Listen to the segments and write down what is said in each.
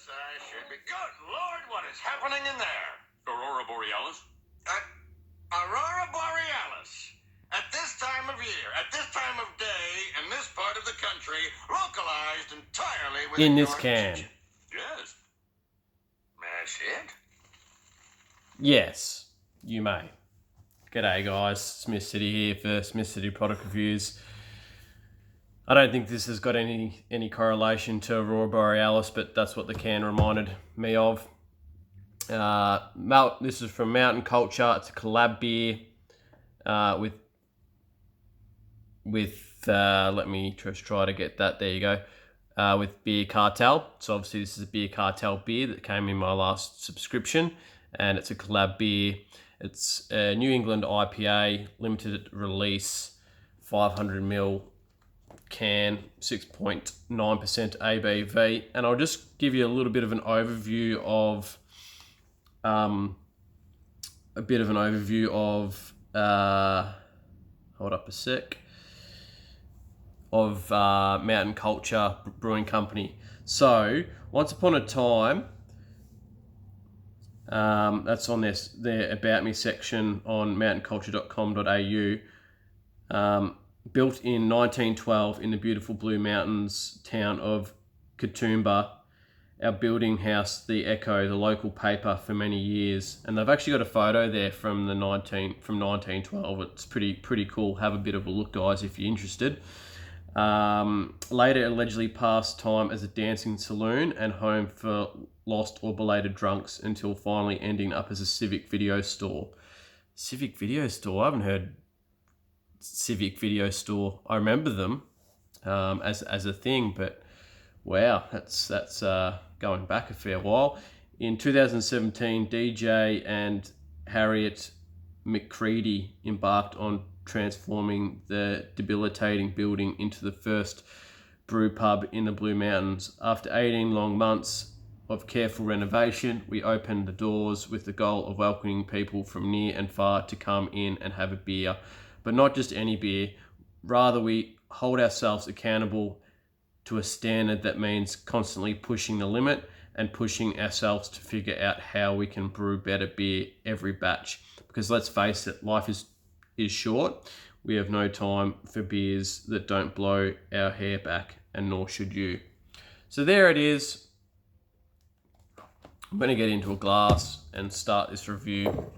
Yes, I should be. Good Lord, what is happening in there? Aurora Borealis? Aurora Borealis. At this time of year, at this time of day, in this part of the country, localized entirely within In this your can. kitchen. Yes. That's it? Yes, you may. G'day guys, Smith City here for Smith City Product Reviews. I don't think this has got any correlation to Aurora Borealis, but that's what the can reminded me of. This is from Mountain Culture. It's a collab beer with let me just try to get that. There you go. With Beer Cartel. So obviously this is a Beer Cartel beer that came in my last subscription, and it's a collab beer. It's a New England IPA, limited release, 500ml can, 6.9% ABV. And I'll just give you a little bit of an overview of hold up a sec, of Mountain Culture Brewing Company. So once upon a time, that's on their About Me section on mountainculture.com.au. Built in 1912 in the beautiful Blue Mountains town of Katoomba. Our building housed the Echo, the local paper, for many years, and they've actually got a photo there from 1912. It's pretty cool. Have a bit of a look, guys, if you're interested. Later allegedly passed time as a dancing saloon and home for lost or belated drunks, until finally ending up as a civic video store. Civic video store? I haven't heard civic video store. I remember them as a thing, but wow, that's going back a fair while. In 2017, DJ and Harriet McCready embarked on transforming the debilitating building into the first brew pub in the Blue Mountains. After 18 long months of careful renovation, we opened the doors with the goal of welcoming people from near and far to come in and have a beer. But not just any beer. Rather, we hold ourselves accountable to a standard that means constantly pushing the limit and pushing ourselves to figure out how we can brew better beer every batch. Because let's face it, life is short. We have no time for beers that don't blow our hair back, and nor should you. So there it is. I'm going to get into a glass and start this review.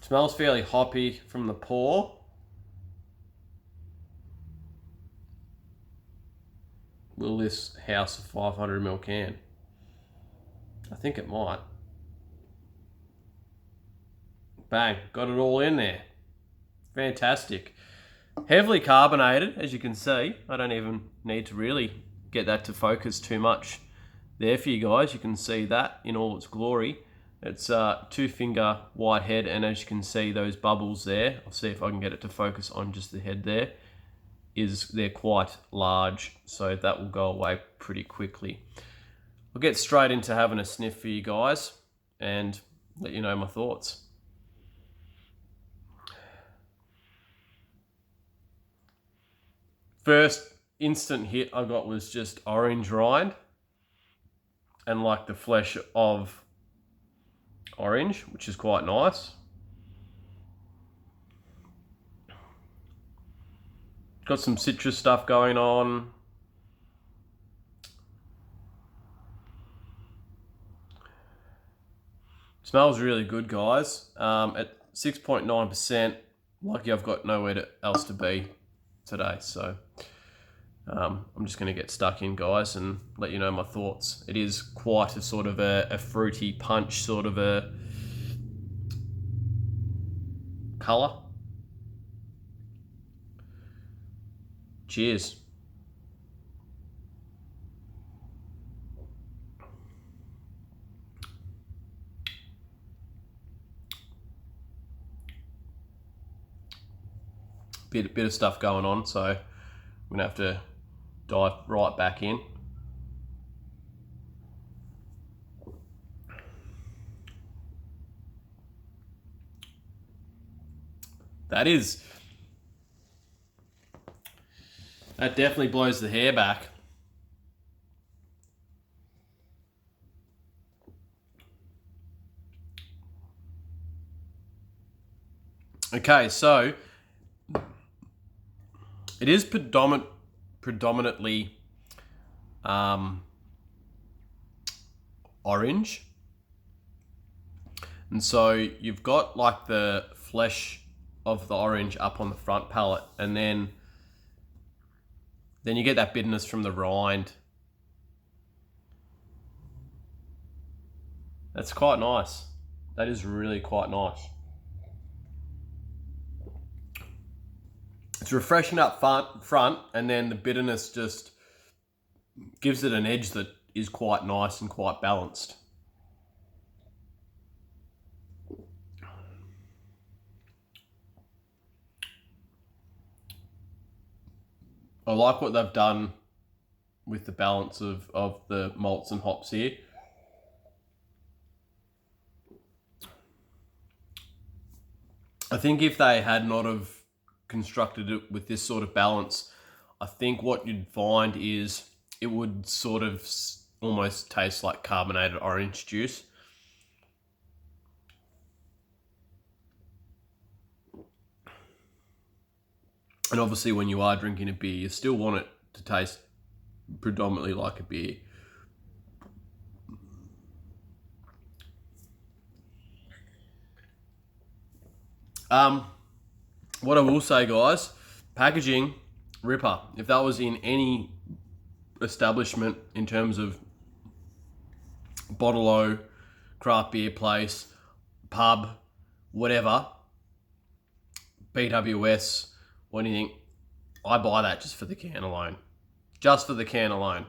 Smells fairly hoppy from the pour. Will this house a 500ml can? I think it might. Bang, got it all in there. Fantastic. Heavily carbonated, as you can see. I don't even need to really get that to focus too much there for you guys. You can see that in all its glory. It's a 2-finger white head, and as you can see, those bubbles there, I'll see if I can get it to focus on just the head there, they're quite large, so that will go away pretty quickly. I'll get straight into having a sniff for you guys and let you know my thoughts. First instant hit I got was just orange rind and like the flesh of orange, which is quite nice. Got some citrus stuff going on. Smells really good, guys. At 6.9%, lucky I've got nowhere else to be today, so I'm just going to get stuck in, guys, and let you know my thoughts. It is quite a sort of a fruity punch, sort of a colour. Cheers. Bit of stuff going on, so I'm going to have to dive right back in. That definitely blows the hair back. Okay, so it is predominantly orange. And so you've got like the flesh of the orange up on the front palate, and then you get that bitterness from the rind. That's quite nice. That is really quite nice. It's refreshing up front, and then the bitterness just gives it an edge that is quite nice and quite balanced. I like what they've done with the balance of the malts and hops here. I think if they had not have constructed it with this sort of balance, I think what you'd find is it would sort of almost taste like carbonated orange juice. And obviously when you are drinking a beer, you still want it to taste predominantly like a beer. What I will say, guys, packaging, ripper. If that was in any establishment in terms of bottle-o, craft beer place, pub, whatever, BWS, or anything, I buy that just for the can alone. Just for the can alone.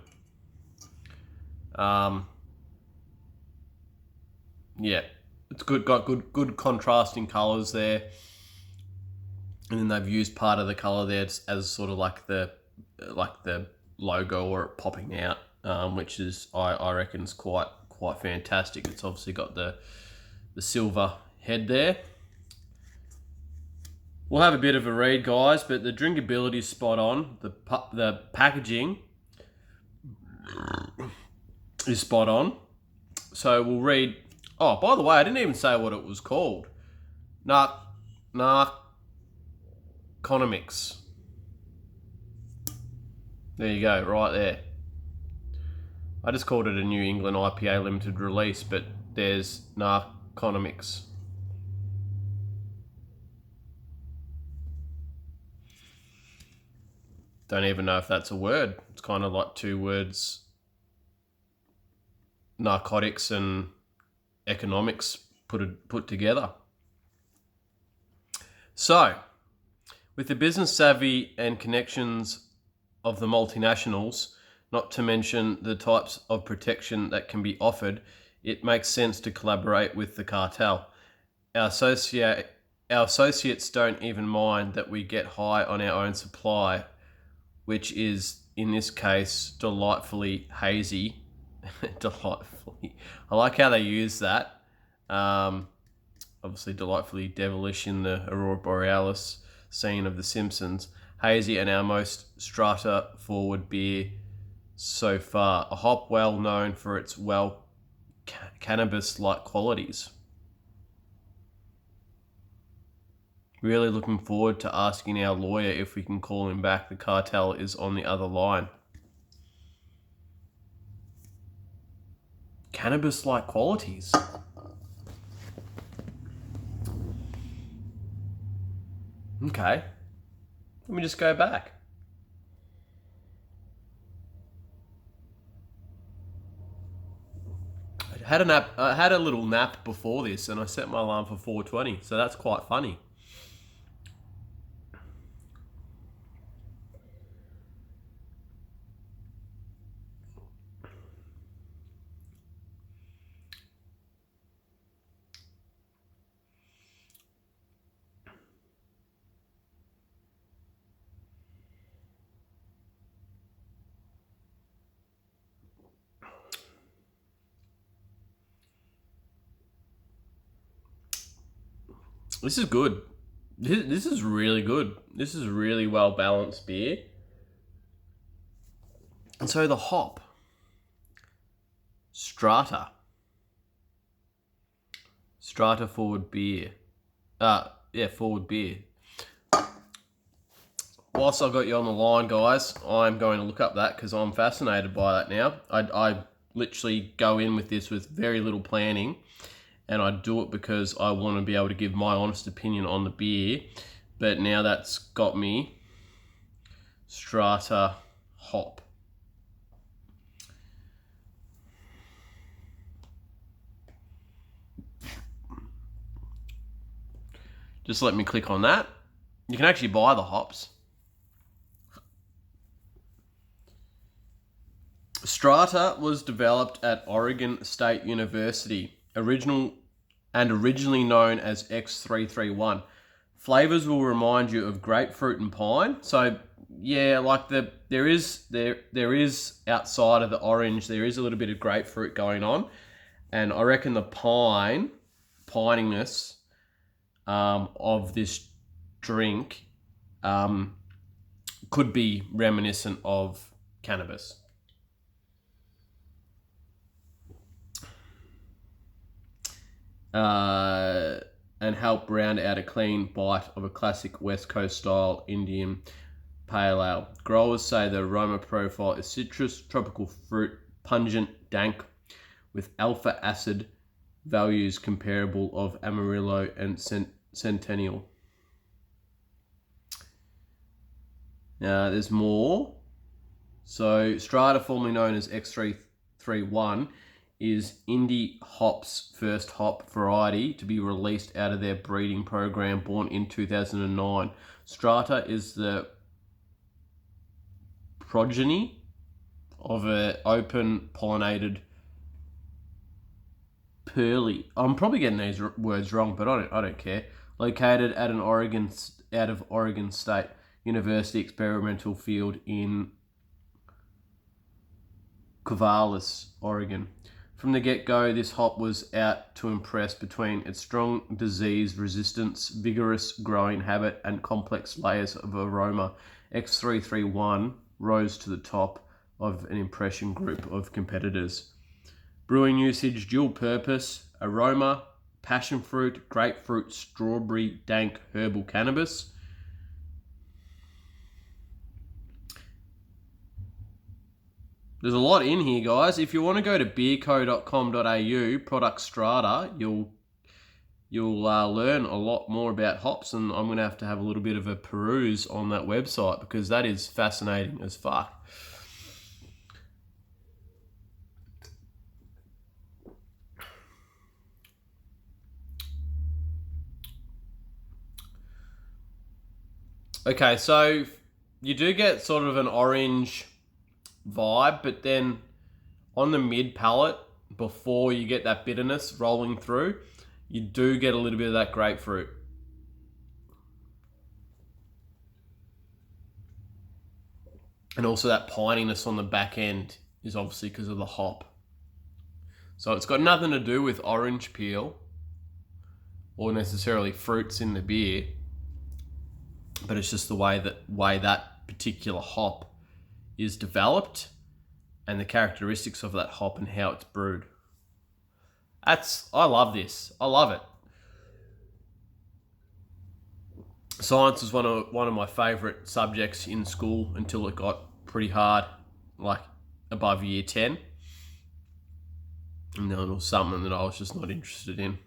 Yeah, it's good. Got good contrasting colours there, and then they've used part of the colour there as sort of like the logo or it popping out, which is I reckon is quite fantastic. It's obviously got the silver head there. We'll have a bit of a read, guys, but the drinkability is spot on. The packaging is spot on. So we'll read. Oh, by the way, I didn't even say what it was called. Narconomics. There you go, right there. I just called it a New England IPA limited release, but there's Narconomics. Don't even know if that's a word. It's kind of like two words, narcotics and economics put together. So, with the business savvy and connections of the multinationals, not to mention the types of protection that can be offered, it makes sense to collaborate with the cartel. Our associates don't even mind that we get high on our own supply, which is, in this case, delightfully hazy. Delightfully. I like how they use that. Obviously, delightfully devilish in the Aurora Borealis scene of The Simpsons. Hazy and our most strata-forward beer so far. A hop well known for its cannabis-like qualities. Really looking forward to asking our lawyer if we can call him back. The cartel is on the other line. Cannabis-like qualities. Okay. Let me just go back. I had a little nap before this and I set my alarm for 4:20, so that's quite funny. This is good. This is really good. This is really well balanced beer. And so the hop, Strata forward beer. Forward beer. Whilst I've got you on the line, guys, I'm going to look up that because I'm fascinated by that now. I literally go in with this with very little planning, and I do it because I want to be able to give my honest opinion on the beer. But now that's got me Strata hop. Just let me click on that. You can actually buy the hops. Strata was developed at Oregon State University, originally known as X331. Flavors will remind you of grapefruit and pine. So yeah, like there is outside of the orange, there is a little bit of grapefruit going on, and I reckon the pininess of this drink could be reminiscent of cannabis. And help round out a clean bite of a classic West Coast style Indian pale ale. Growers say the aroma profile is citrus, tropical fruit, pungent, dank, with alpha acid values comparable of Amarillo and Centennial. Now there's more. So Strata, formerly known as X331, is Indie Hop's first hop variety to be released out of their breeding program, born in 2009. Strata is the progeny of an open pollinated pearly. I'm probably getting these words wrong, but I don't care. Located at an Oregon State University experimental field in Corvallis, Oregon. From the get-go, this hop was out to impress between its strong disease resistance, vigorous growing habit, and complex layers of aroma. X331 rose to the top of an impression group of competitors. Brewing usage, dual purpose, aroma, passion fruit, grapefruit, strawberry, dank, herbal cannabis. There's a lot in here, guys. If you want to go to beerco.com.au, product Strata, you'll learn a lot more about hops, and I'm going to have a little bit of a peruse on that website because that is fascinating as fuck. Okay, so you do get sort of an orange vibe, but then on the mid palate, before you get that bitterness rolling through, you do get a little bit of that grapefruit. And also that pininess on the back end is obviously because of the hop. So it's got nothing to do with orange peel or necessarily fruits in the beer, but it's just the way that particular hop is developed and the characteristics of that hop and how it's brewed. I love this. I love it. Science was one of my favourite subjects in school until it got pretty hard, like above year 10. And then it was something that I was just not interested in.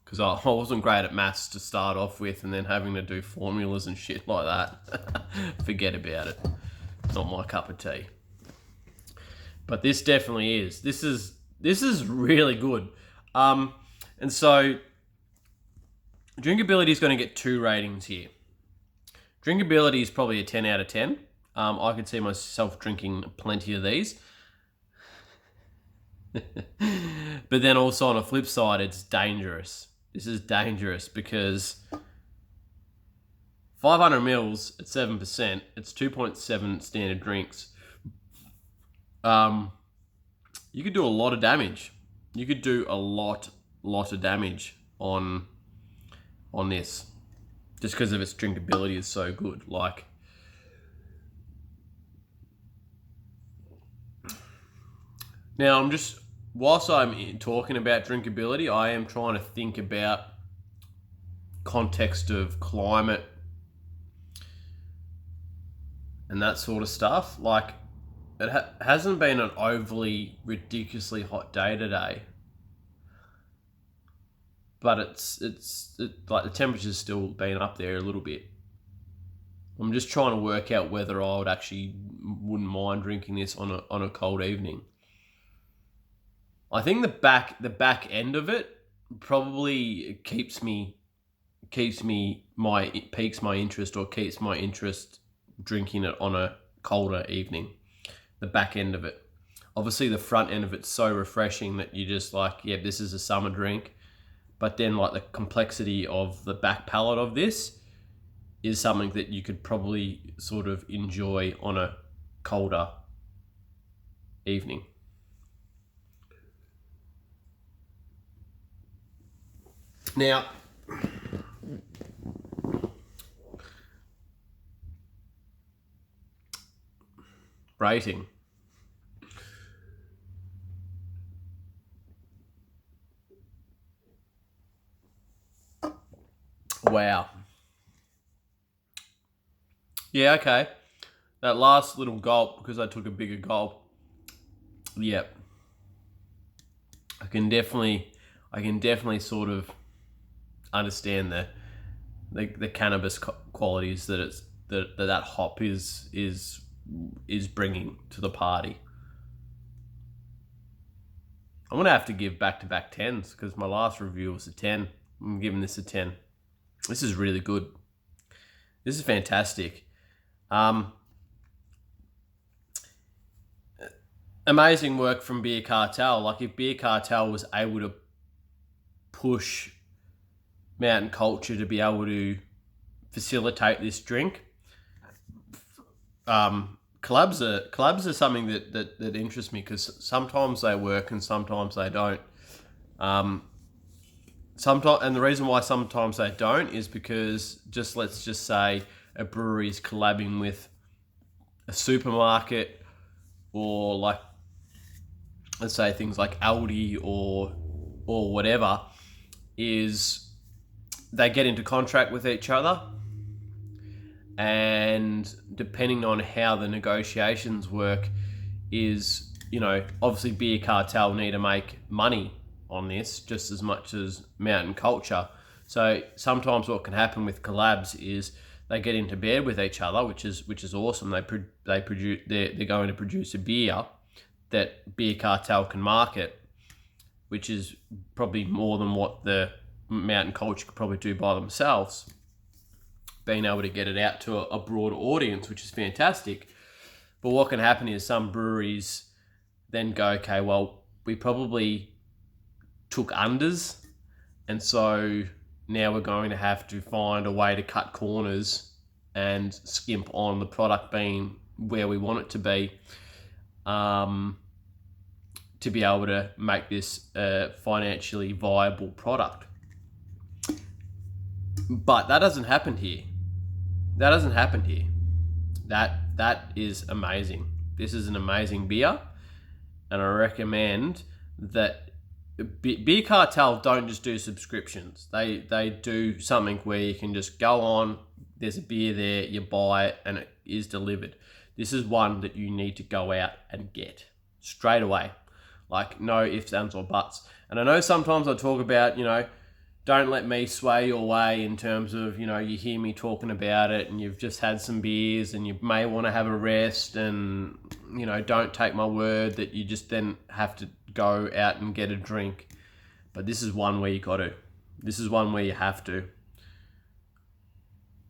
Because I wasn't great at maths to start off with, and then having to do formulas and shit like that. Forget about it. Not my cup of tea. But this definitely is. This is really good. And so drinkability is going to get 2 ratings here. Drinkability is probably a 10 out of 10. I could see myself drinking plenty of these. But then also on a flip side, it's dangerous. This is dangerous because 500 mils at 7%, it's 2.7 standard drinks. You could do a lot of damage. You could do a lot of damage on this. just because of its drinkability is so good. Like, now whilst I'm talking about drinkability, I am trying to think about context of climate and that sort of stuff. Like, it hasn't been an overly ridiculously hot day today, but it's like the temperature's still been up there a little bit. I'm just trying to work out whether I wouldn't mind drinking this on a cold evening. I think the back end of it probably piques my interest, or keeps my interest drinking it on a colder evening. The back end of it. Obviously the front end of it's so refreshing that you just like, yeah, this is a summer drink. But then like the complexity of the back palate of this is something that you could probably sort of enjoy on a colder evening. Now, rating. Wow. Yeah, okay. That last little gulp, because I took a bigger gulp. Yep. I can definitely sort of understand the cannabis qualities that hop is bringing to the party. I'm gonna have to give back-to-back 10s because my last review was a 10. I'm giving this a 10. This is really good. This is fantastic. Amazing work from Beer Cartel. Like, if Beer Cartel was able to push mountain culture to be able to facilitate this drink, collabs are something that interests me, because sometimes they work and sometimes they don't. And the reason why sometimes they don't is because let's just say a brewery is collabing with a supermarket, or like, let's say things like Aldi or whatever, is they get into contract with each other, and depending on how the negotiations work is, obviously Beer Cartel need to make money on this just as much as mountain culture. So sometimes what can happen with collabs is they get into bed with each other, which is awesome. They're going to produce a beer that Beer Cartel can market, which is probably more than what the mountain culture could probably do by themselves, being able to get it out to a broader audience, which is fantastic. But what can happen is some breweries then go, okay, well, we probably took unders, and so now we're going to have to find a way to cut corners and skimp on the product being where we want it to be able to make this a financially viable product. But that doesn't happen here. That is amazing. This is an amazing beer, and I recommend that. Beer Cartel don't just do subscriptions. They do something where you can just go on, there's a beer there, you buy it, and it is delivered. This is one that you need to go out and get straight away. Like, no ifs, ands, or buts. And I know sometimes I talk about, don't let me sway your way in terms of, you hear me talking about it and you've just had some beers and you may want to have a rest, and, don't take my word that you just then have to go out and get a drink. But this is one where you got to. This is one where you have to.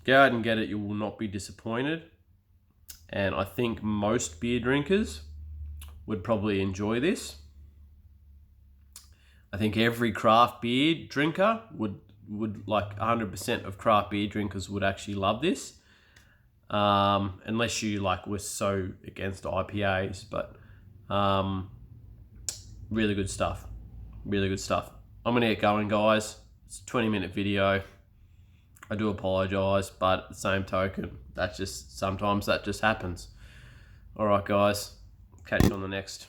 Go out and get it. You will not be disappointed. And I think most beer drinkers would probably enjoy this. I think every craft beer drinker would like 100% of craft beer drinkers would actually love this. Unless you were so against IPAs, but really good stuff. Really good stuff. I'm going to get going, guys. It's a 20-minute video. I do apologise, but at the same token, sometimes that just happens. All right, guys, catch you on the next.